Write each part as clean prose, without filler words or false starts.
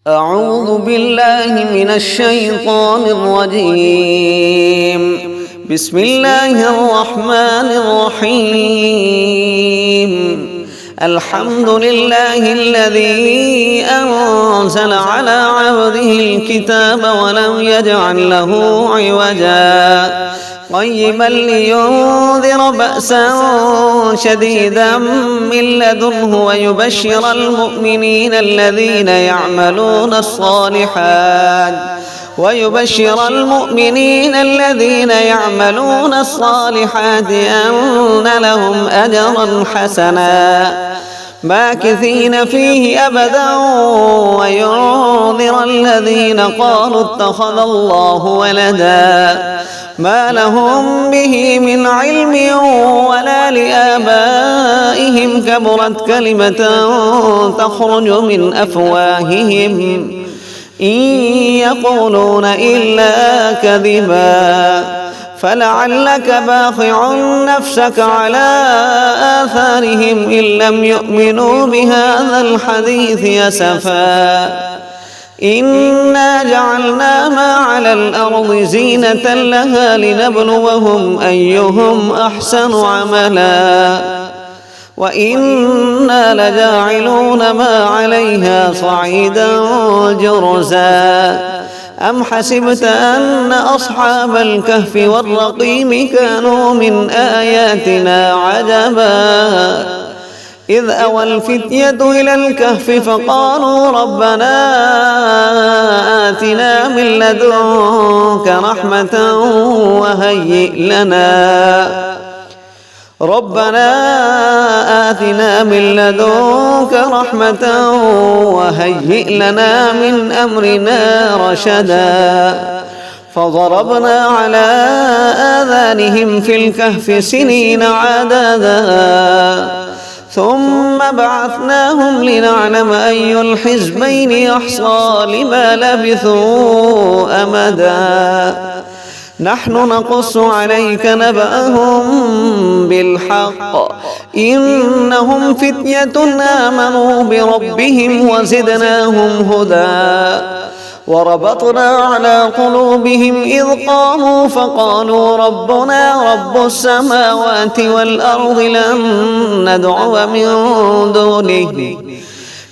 أعوذ بالله من الشيطان الرجيم. بسم الله الرحمن الرحيم. الحمد لله الذي أنزل على عبده الكتاب ولم يجعل له عوجا قيما لينذر بأسا شديدا من لدنه ويبشر المؤمنين الذين يعملون الصالحات أن لهم أجرا حسنا ماكثين فيه أبدا وينذر الذين قالوا اتخذ الله ولدا ما لهم به من علم ولا لآبائهم كبرت كلمة تخرج من أفواههم إن يقولون إلا كذبا فلعلك باخع نفسك على آثارهم إن لم يؤمنوا بهذا الحديث أسفا إنا جعلنا ما على الأرض زينة لها لنبلوهم أيهم أحسن عملا وإنا لجاعلون ما عليها صعيدا جرزا أم حسبت أن أصحاب الكهف والرقيم كانوا من آياتنا عجبا إذ أوى الفتية إلى الكهف فقالوا ربنا آتنا من لدنك رحمة وهيئ لنا من أمرنا رشدا فضربنا على آذانهم في الكهف سنين عددا ثم بعثناهم لنعلم أي الحزبين أحصى لما لبثوا أمدا نحن نقص عليك نبأهم بالحق إنهم فتية آمنوا بربهم وزدناهم هدى وربطنا على قلوبهم إذ قاموا فقالوا ربنا رب السماوات والأرض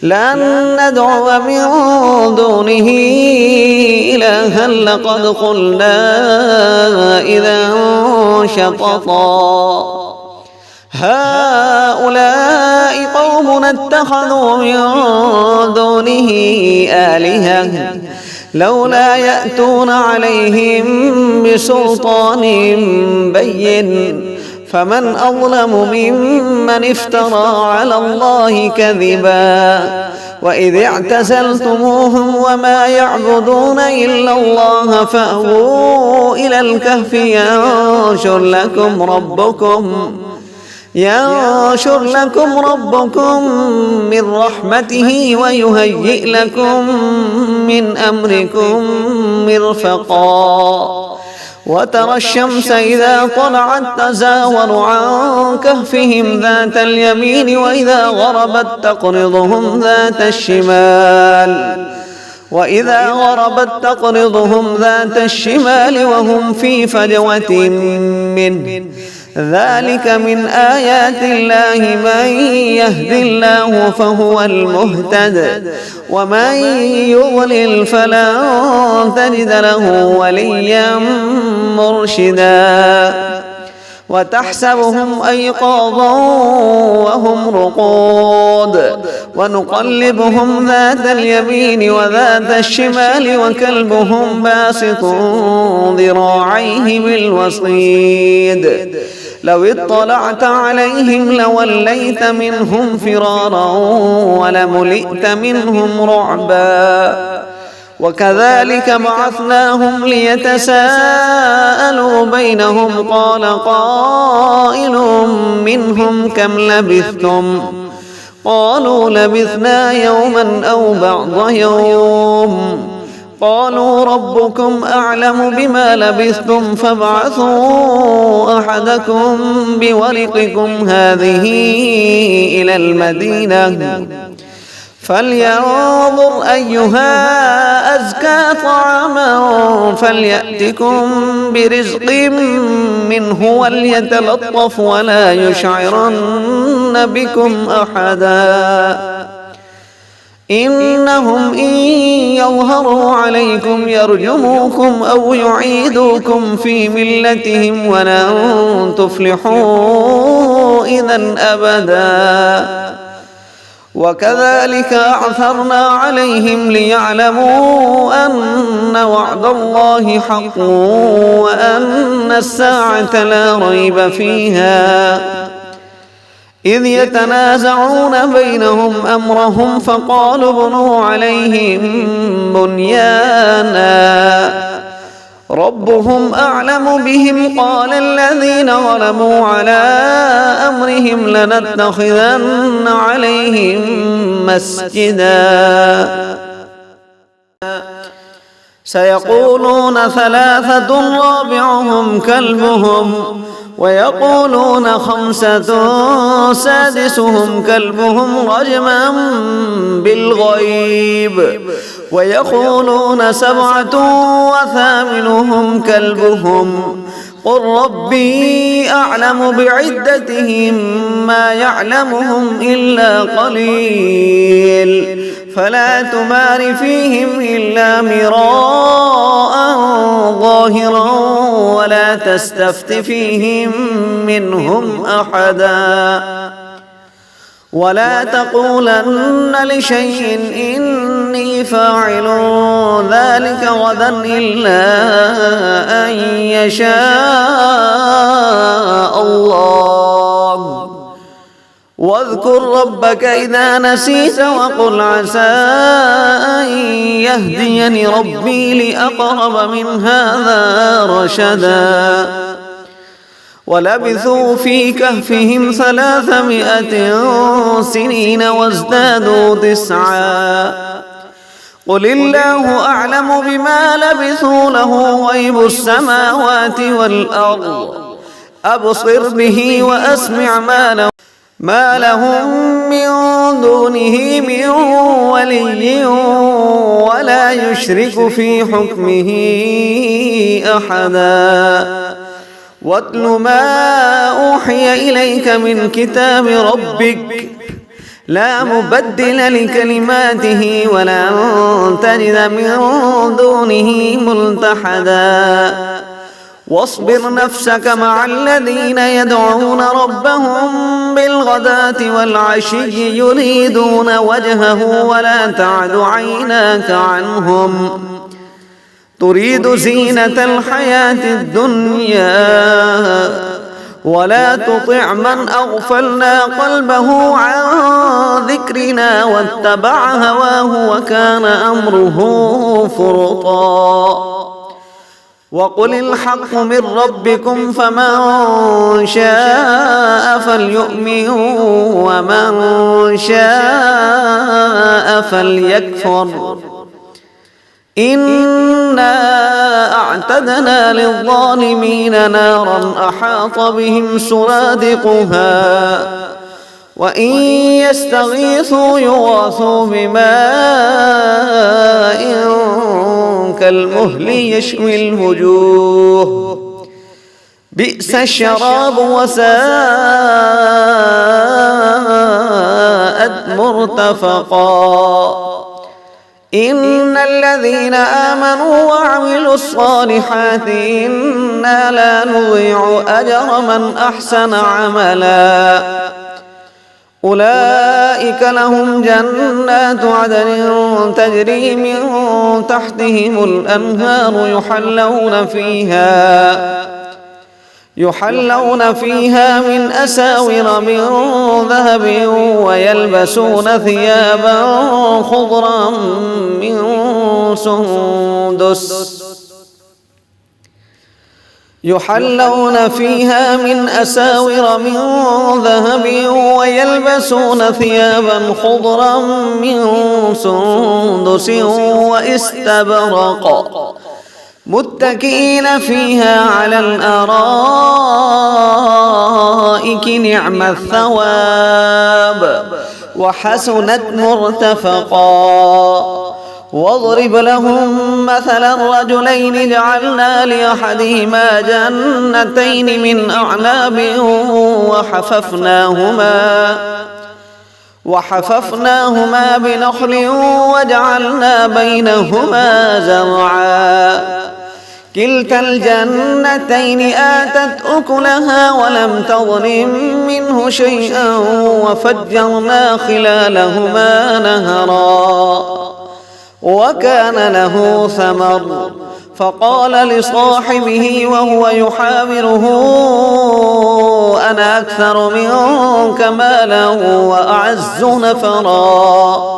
لن ندعو من دونه إلها لقد قلنا إذا شططا هؤلاء قوم اتخذوا من دونه آلهة لولا يأتون عليهم بسلطان بين فمن أظلم ممن افترى على الله كذبا وإذ اعتزلتموهم وما يعبدون إلا الله فأووا إلى الكهف ينشر لكم ربكم من رحمته ويهيئ لكم من أمركم مرفقا وترى الشمس إذا طلعت تزاور عن كهفهم ذات اليمين وإذا غربت تقرضهم ذات الشمال وهم في فجوة منه ذلك من آيات الله من يهد الله فهو المهتد ومن يضلل فلن تجد له وليا مرشدا وتحسبهم أيقاظا وهم رقود ونقلبهم ذات اليمين وذات الشمال وكلبهم باسط ذراعيه بالوصيد لو اطلعت عليهم لوليت منهم فرارا ولملئت منهم رعبا وكذلك بعثناهم ليتساءلوا بينهم قال قائل منهم كم لبثتم قالوا لبثنا يوما أو بعض يوم قالوا ربكم أعلم بما لبثتم فابعثوا أحدكم بورقكم هذه إلى المدينة فلينظر أيها أزكى طعاما فليأتكم برزق منه وليتلطف ولا يشعرن بكم أحدا إنهم إن يظهروا عليكم يرجموكم أو يعيدوكم في ملتهم ولن تفلحوا إذا أبدا وكذلك أعثرنا عليهم ليعلموا أن وعد الله حق وأن الساعة لا ريب فيها إذ يتنازعون بينهم أمرهم فقالوا ابنوا عليهم بنيانا ربهم أعلم بهم قال الذين ظلموا على أمرهم لنتخذن عليهم مسجدا سيقولون ثلاثة رابعهم كلبهم ويقولون خمسة سادسهم كلبهم رجما بالغيب ويقولون سبعة وثامنهم كلبهم قل ربي أعلم بعدتهم ما يعلمهم إلا قليل فلا تمار فيهم إلا مراء ظاهرا ولا تستفت فيهم منهم أحدا ولا تقولن لشيء إني فاعل ذلك غدا إلا أن يشاء الله واذكر ربك إذا نسيت وقل عسى أن يهديني ربي لأقرب من هذا رشدا ولبثوا في كهفهم 300 سنين وازدادوا 9 قل الله أعلم بما لبثوا له غيب السماوات والأرض أبصر به وأسمع ما لهم من دونه من ولي ولا يشرك في حكمه أحدا واتل ما أوحي إليك من كتاب ربك لا مبدل لكلماته ولا تجد من دونه ملتحدا واصبر نفسك مع الذين يدعون ربهم بالغداة والعشي يريدون وجهه ولا تعد عيناك عنهم تريد زينة الحياة الدنيا ولا تطع من أغفلنا قلبه عن ذكرنا واتبع هواه وكان أمره فرطا وقل الحق من ربكم فمن شاء فليؤمن ومن شاء فليكفر إنا أعتدنا للظالمين نارا أحاط بهم سرادقها وإن يستغيثوا يغاثوا بماء كالمهل يشوي الوجوه بئس الشراب وساءت مرتفقا إن الذين آمنوا وعملوا الصالحات إنا لا نضيع أجر من أحسن عملا أولئك لهم جنات عدن تجري من تحتهم الأنهار يحلون فيها من أساور من ذهب ويلبسون ثيابا خضرا من سندس يحلون فيها من أساور من ذهب ويلبسون ثيابا خضرا من سندس واستبرق متكئين فيها على الأرائك نعم الثواب وحسنت مرتفقا. واضرب لهم مثلا رجلين جعلنا لأحدهما جنتين من أعناب وحففناهما بنخل وجعلنا بينهما زرعا. كلتا الجنتين آتت أكلها ولم تظلم منه شيئا وفجرنا خلالهما نهرا. وكان له ثمر فقال لصاحبه وهو يحاوره أنا أكثر منك مالا وأعز نفرا.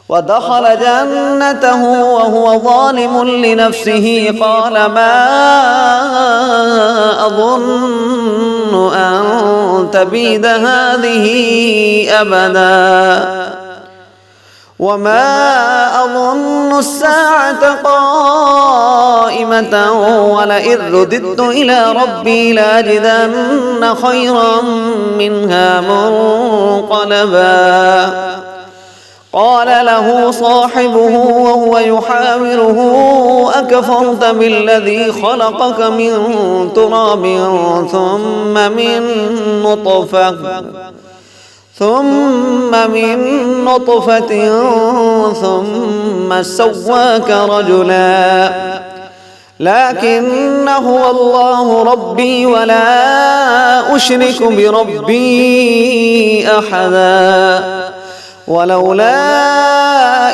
ودخل جنته وهو ظالم لنفسه قال ما أظن أن تبيد هذه أبدا وما أظن الساعة قائمة ولئن رددت إلى ربي لأجدن خيرا منها منقلبا. قال له صاحبه وهو يحاوره أكفرت بالذي خلقك من تراب ثم من نطفة ثم سواك رجلا لكن هو الله ربي ولا أشرك بربي أحدا. ولولا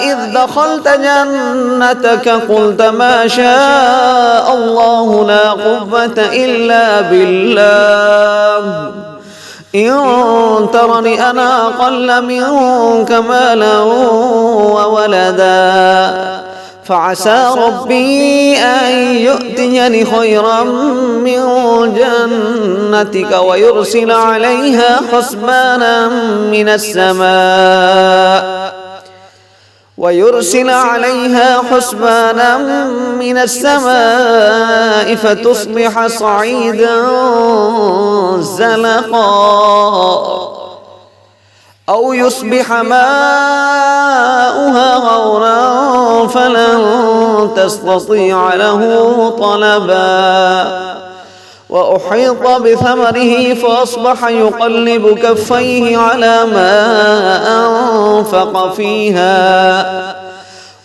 إذ دخلت جنتك قلت ما شاء الله لا قوة إلا بالله إن ترني أنا أقل منك مالا وولدا فعسى ربي أن يؤتيني خيرا من جنتك ويرسل عليها حسبانا من السماء فتصبح صعيدا زلقا أو يصبح ماؤها غورا فلن تستطيع له طلبا. وأحيط بثمره فأصبح يقلب كفيه على ما أنفق فيها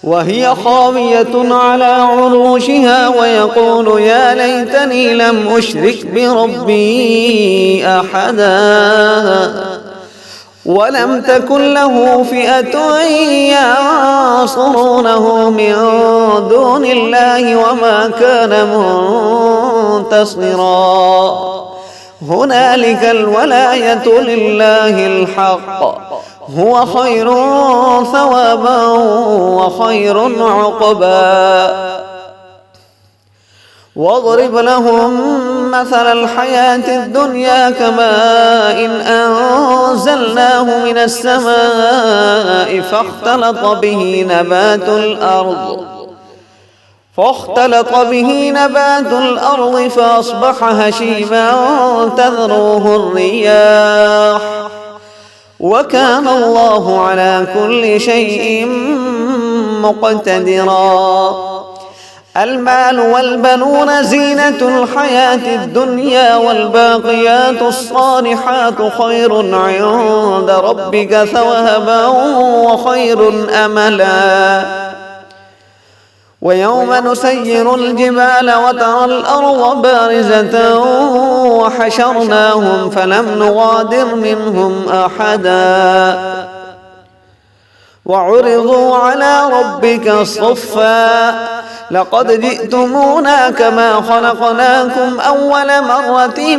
وهي خاوية على عروشها ويقول يا ليتني لم أشرك بربي أحدا ولم تكن له فئة ينصرونه من دون الله وما كان منتصرا. هنالك الولاية لله الحق هو خير ثوابا وخير عقبا. واضرب لهم مثل الحياة الدنيا كماء إن أنزلناه من السماء فاختلط به نبات الأرض فأصبح هشيما تذروه الرياح وكان الله على كل شيء مقتدرا. المال والبنون زينة الحياة الدنيا والباقيات الصالحات خير عند ربك ثوابا وخير أملا. ويوم نسير الجبال وترى الأرض بارزة وحشرناهم فلم نغادر منهم أحدا وعرضوا على ربك صفا لقد جئتمونا كما خلقناكم أول مرة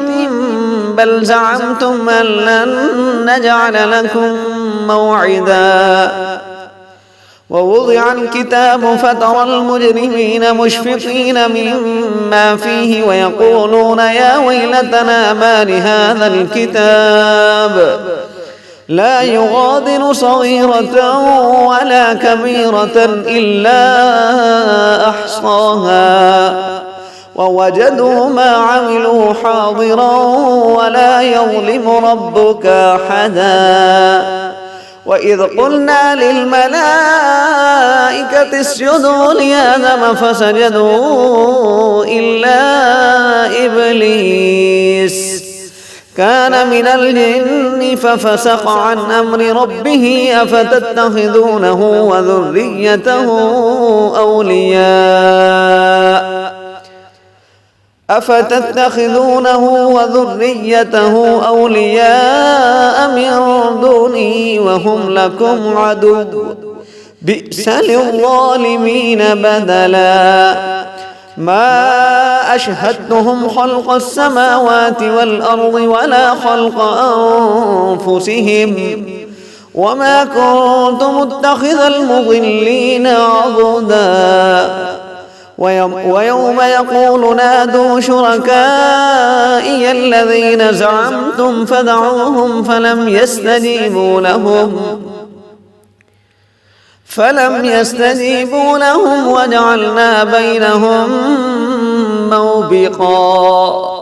بل زعمتم أن لن نجعل لكم موعدا. ووضع الكتاب فترى المجرمين مشفقين مما فيه ويقولون يا ويلتنا ما لهذا الكتاب لا يغادر صغيرة ولا كبيرة إلا أحصاها ووجدوا ما عملوا حاضرا ولا يظلم ربك أحدا. وإذ قلنا للملائكة اسجدوا لآدم فسجدوا إلا إبليس كان من الجن ففسق عن أمر ربه أفتتخذونه وذريته أولياء من دوني وهم لكم عدو بئس للظالمين بدلا ما أشهدتهم خلق السماوات والأرض ولا خلق أنفسهم وما كنت متخذ المضلين عضدا ويوم يقول نادوا شركائي الذين زعمتم فدعوهم فلم يستجيبوا لهم وجعلنا بينهم موبقا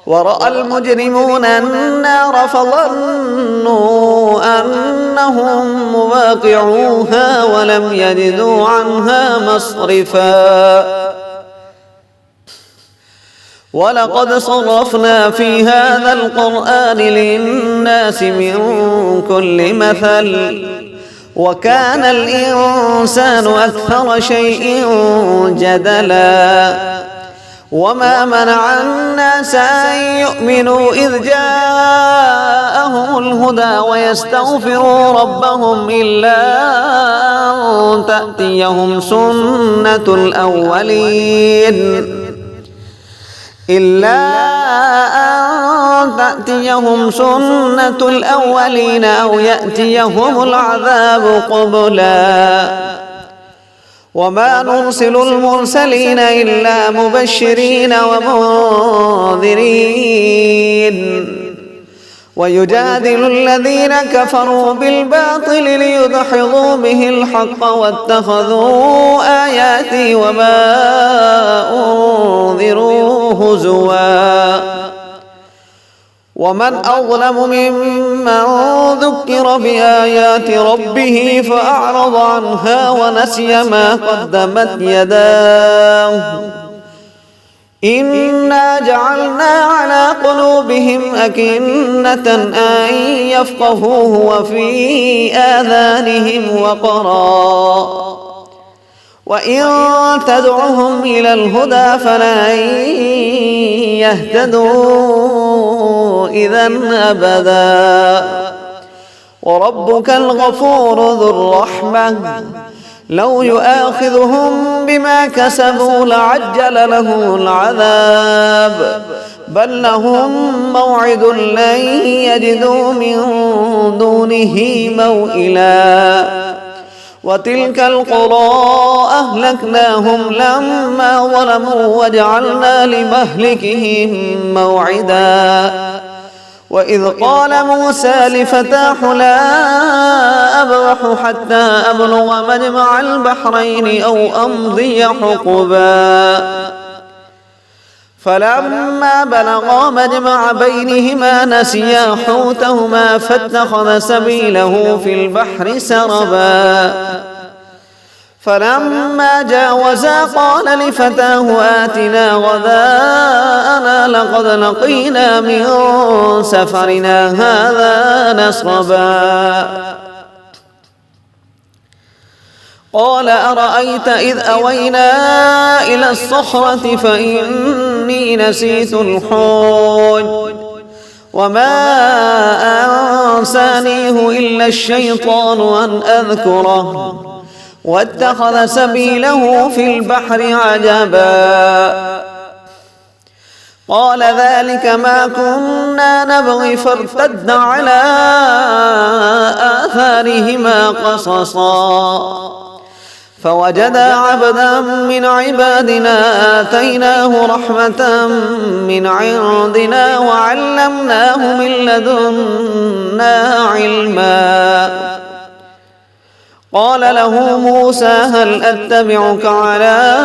ورأى المجرمون النار فظنوا أنهم مواقعوها ولم يجدوا عنها مصرفا ولقد صرفنا في هذا القرآن للناس من كل مثل وكان الإنسان أكثر شيء جدلا وما منع الناس أن يؤمنوا إذ جاءهم الهدى ويستغفروا ربهم إلا أن تأتيهم سنة الأولين أو يأتيهم العذاب قبلا وما نرسل المرسلين إلا مبشرين ومنذرين ويجادل الذين كفروا بالباطل ليدحضوا به الحق واتخذوا آياتي وما أنذروا هزوا ومن أظلم ممن ذكر بآيات ربه فأعرض عنها ونسي ما قدمت يداه إنا جعلنا على قلوبهم أكنة أن يفقهوه وفي آذانهم وقرا وإن تدعهم إلى الهدى فلن يهتدوا إذا أبدا وربك الغفور ذو الرحمة لو يؤاخذهم بما كسبوا لعجل لهم العذاب بل لهم موعد لن يجدوا من دونه موئلا وتلك القرى أهلكناهم لما ظلموا وجعلنا لمهلكهم موعدا وإذ قال موسى لفتاه لا أبرح حتى أبلغ مجمع البحرين أو أمضي حقبا فلما بلغا مجمع بينهما نسيا حوتهما فاتخذ سبيله في البحر سربا فلما جاوزا قال لفتاه آتنا غداءنا لقد لقينا من سفرنا هذا نصبا قال أرأيت إذ أوينا إلى الصخرة فإني نسيت الحوت وما أنسانيه إلا الشيطان أن أذكره واتخذ سبيله في البحر عجبا قال ذلك ما كنا نبغي فارتد على آثارهما قصصا فوجدا عبدا من عبادنا آتيناه رحمة من عندنا وعلمناه من لدنا علما قال له موسى هل أتبعك على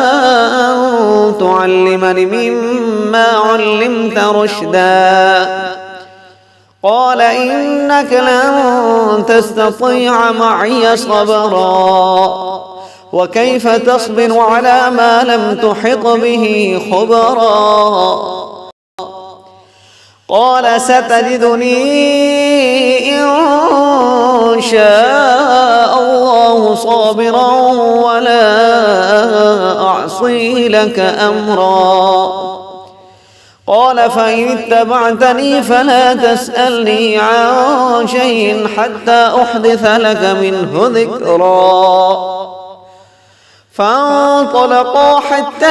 أن تعلمني مما علمت رشدا قال إنك لن تستطيع معي صبرا وكيف تصبر على ما لم تحط به خبرا قال ستجدني إن شاء الله صابرا ولا أعصي لك أمرا قال فإن اتبعتني فلا تسألني عن شيء حتى أحدث لك منه ذكرا فانطلقا حتى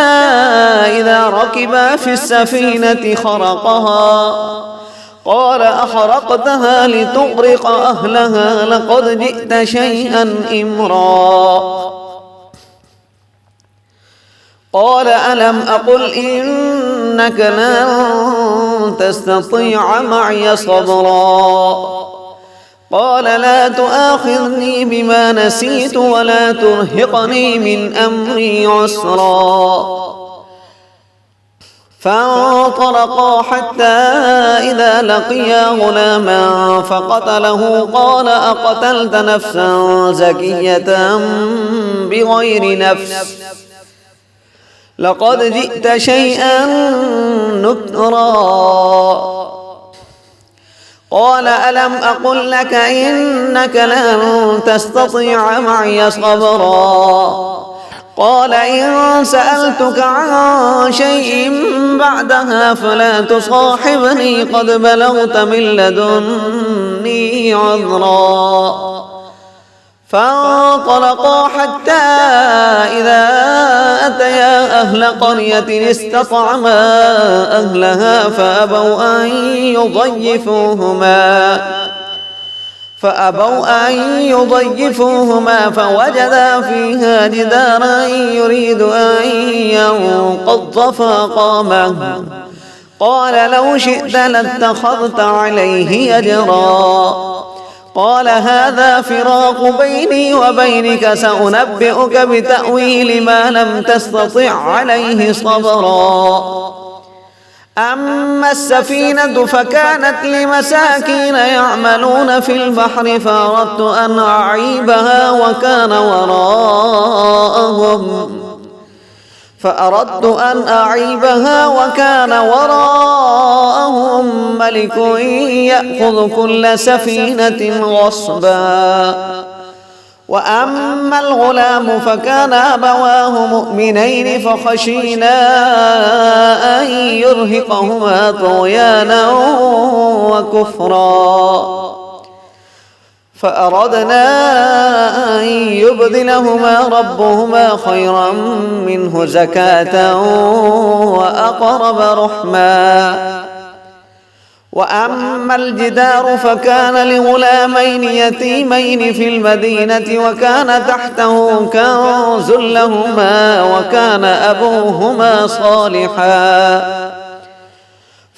إذا ركبا في السفينة خرقها قال أخرقتها لتغرق أهلها لقد جئت شيئا إمرا قال ألم أقل إنك لن تستطيع معي صبرا قال لا تؤاخذني بما نسيت ولا ترهقني من أمري عسرا فانطلقا حتى إذا لقيا غلاما فقتله قال أقتلت نفسا زكية بغير نفس لقد جئت شيئا نكرا قال ألم أقل لك إنك لن تستطيع معي صبرا قال إن سألتك عن شيء بعدها فلا تصاحبني قد بلغت من لدني عذرا فانطلقا حتى إذا أتيا أهل قرية استطعما أهلها فأبوا أن يضيفوهما فوجدا فيها جدارا يريد أن ينقض فأقامه قال لو شئت لاتخذت عليه أجرا قال هذا فراق بيني وبينك سأنبئك بتأويل ما لم تستطع عليه صبرا أما السفينة فكانت لمساكين يعملون في البحر فأردت أن أعيبها وكان وراءهم ملك يأخذ كل سفينة غصبا وأما الغلام فكان أبواه مؤمنين فخشينا أن يرهقهما طغيانا وكفرا فأردنا أن يبدلهما ربهما خيرا منه زكاة وأقرب رحما وأما الجدار فكان لغلامين يتيمين في المدينة وكان تحته كنز لهما وكان أبوهما صالحا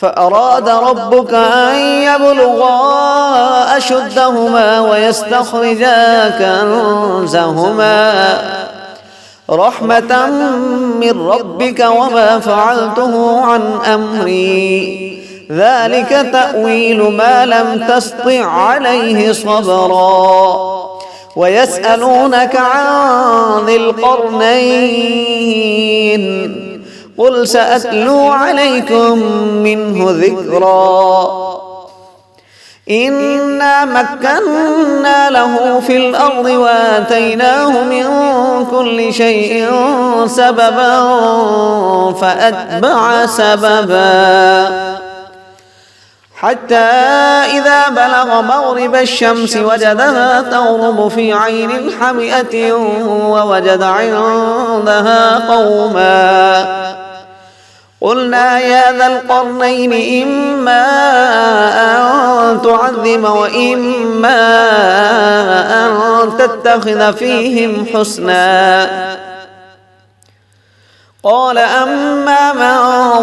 فأراد ربك أن يبلغا أشدهما ويستخرجا كنزهما رحمة من ربك وما فعلته عن أمري ذلك تأويل ما لم تسطع عليه صبرا ويسألونك عن ذي القرنين قل سأتلو عليكم منه ذكرا إنا مكنا له في الأرض وآتيناه من كل شيء سببا فأتبع سببا حتى إذا بلغ مغرب الشمس وجدها تغرب في عين حمئة ووجد عندها قوما قلنا يا ذا القرنين إما أن تعذب وإما أن تتخذ فيهم حسنا قال أما من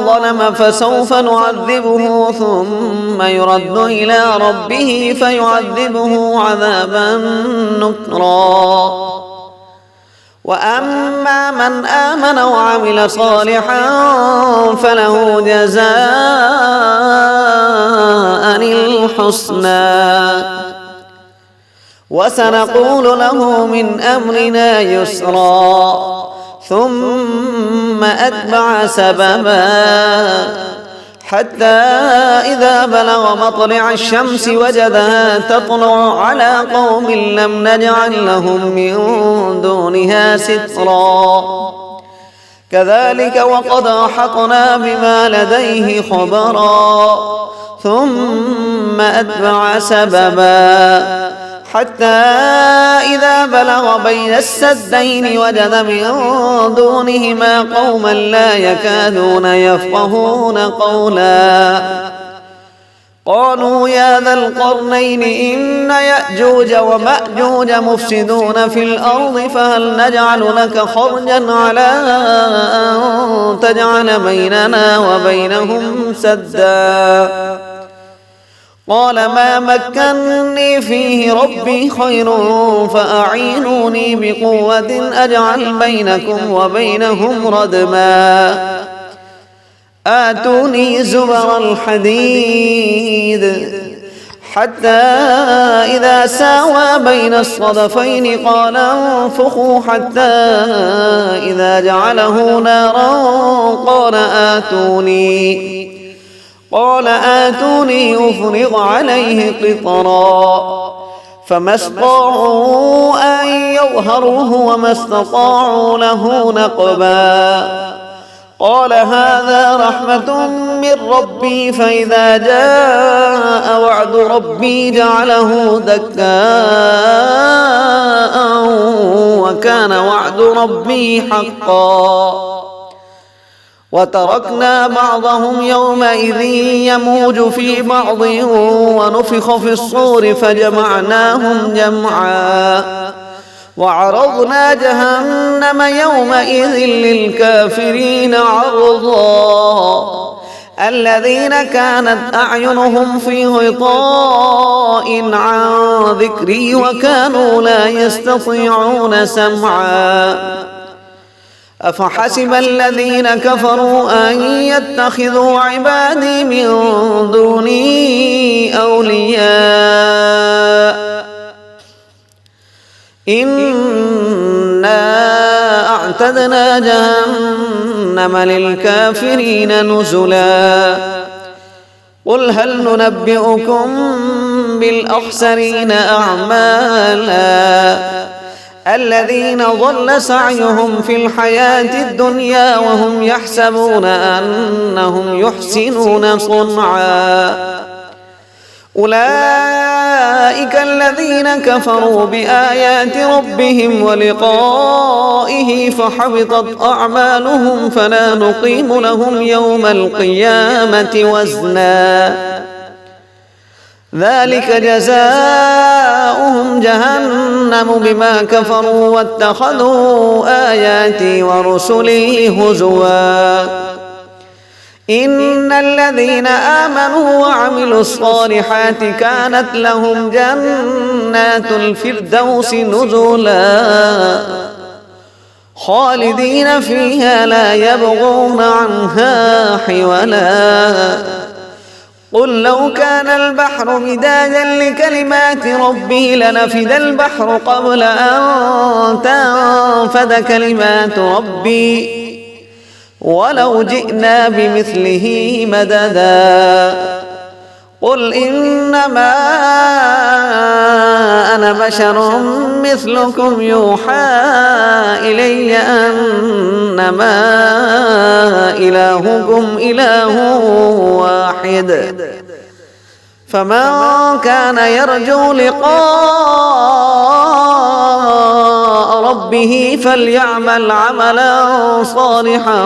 ظلم فسوف نعذبه ثم يرد إلى ربه فيعذبه عذابا نكرا وأما من آمن وعمل صالحا فله جزاء الحسنى وسنقول له من أمرنا يسرا ثم أتبع سببا حتى إذا بلغ مطلع الشمس وجدها تطلع على قوم لم نجعل لهم من دونها سترا كذلك وقد أحطنا بما لديه خبرا ثم أتبع سببا حتى إذا بلغ بين السدين وجد من دونهما قوما لا يكادون يفقهون قولا قالوا يا ذا القرنين إن يأجوج ومأجوج مفسدون في الأرض فهل نجعل لك خرجا على أن تجعل بيننا وبينهم سدا قال ما مكنني فيه ربي خير فأعينوني بقوة أجعل بينكم وبينهم ردما آتوني زبر الحديد حتى إذا ساوى بين الصدفين قال انفخوا حتى إذا جعله نارا قال آتوني أفرغ عليه قطرا فما استطاعوا أن يظهروه وما استطاعوا له نقبا قال هذا رحمة من ربي فإذا جاء وعد ربي جعله دكاء وكان وعد ربي حقا وتركنا بعضهم يومئذ يموج في بعض ونفخ في الصور فجمعناهم جمعا وعرضنا جهنم يومئذ للكافرين عرضا الذين كانت أعينهم في غطاء عن ذكري وكانوا لا يستطيعون سمعا أفحسب الذين كفروا أن يتخذوا عبادي من دوني أولياء إنا أعتدنا جهنم للكافرين نزلا قل هل ننبئكم بالأخسرين أعمالا الذين ضل سعيهم في الحياة الدنيا وهم يحسبون أنهم يحسنون صنعا أولئك الذين كفروا بآيات ربهم ولقائه فحبطت أعمالهم فلا نقيم لهم يوم القيامة وزنا ذلك جزاؤهم جهنم بما كفروا واتخذوا آياتي ورسلي هزوا إن الذين آمنوا وعملوا الصالحات كانت لهم جنات الفردوس نزلا خالدين فيها لا يبغون عنها حولا قل لو كان البحر مدادا لكلمات ربي لنفد البحر قبل أن تنفد كلمات ربي ولو جئنا بمثله مددا قل إنما أنا بشر مثلكم يوحى إلي أنما إلهكم إله واحد فمن كان يرجو لقاء ربه فليعمل عملا صالحا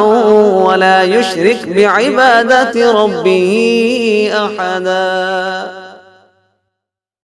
ولا يشرك بعبادة ربه أحدا.